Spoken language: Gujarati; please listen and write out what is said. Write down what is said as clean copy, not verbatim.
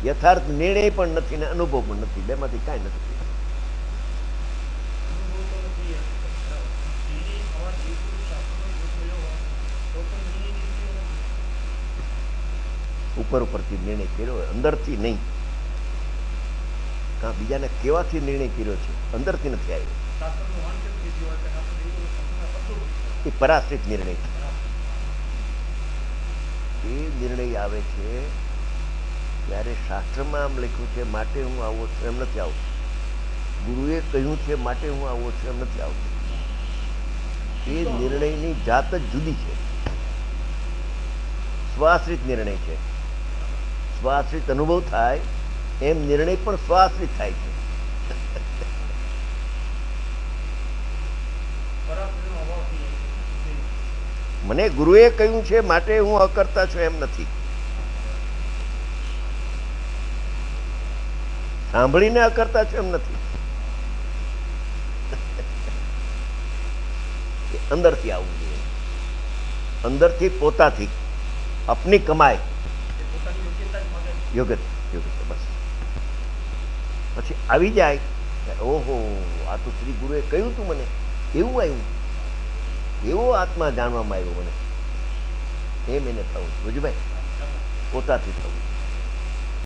યથાર્થ નિર્ણય પણ નથી ને અનુભવ પણ નથી, બેમાંથી કાંઈ નથી. ઉપર ઉપરથી નિર્ણય કર્યો હોય, અંદરથી નહીં. કાં બીજાને કેવાથી નિર્ણય કર્યો છે, અંદરથી નથી આવ્યો. એ પરાશ્રિત નિર્ણય છે. એ નિર્ણય આવે છે ત્યારે શાસ્ત્રમાં આમ લખ્યું છે માટે હું આવો છું એમ નથી આવતું. ગુરુએ કહ્યું છે માટે હું આવો છું એમ નથી આવતું. એ નિર્ણયની જાત જ જુદી છે. સ્વાશ્રિત નિર્ણય છે. સ્વાશ્રિત અનુભવ થાય એમ નિર્ણય પણ સ્વાશ્રિત થાય છે. મને ગુરુએ કહ્યું છે માટે હું અકર્તા છું એમ નથી. સાંભળીને અકર્તા છું એમ નથી. અંદરથી આવવું જોઈએ, અંદરથી પોતાથી અપની કમાઈ યોગ્યતા બસ. પછી આવી જાય ઓહો આ તો શ્રી ગુરુએ કહ્યું તું મને, એવું આવ્યું, એવો આત્મા જાણવામાં આવ્યો મને, એમ એને થવું. બુજભાઈ પોતાથી થવું.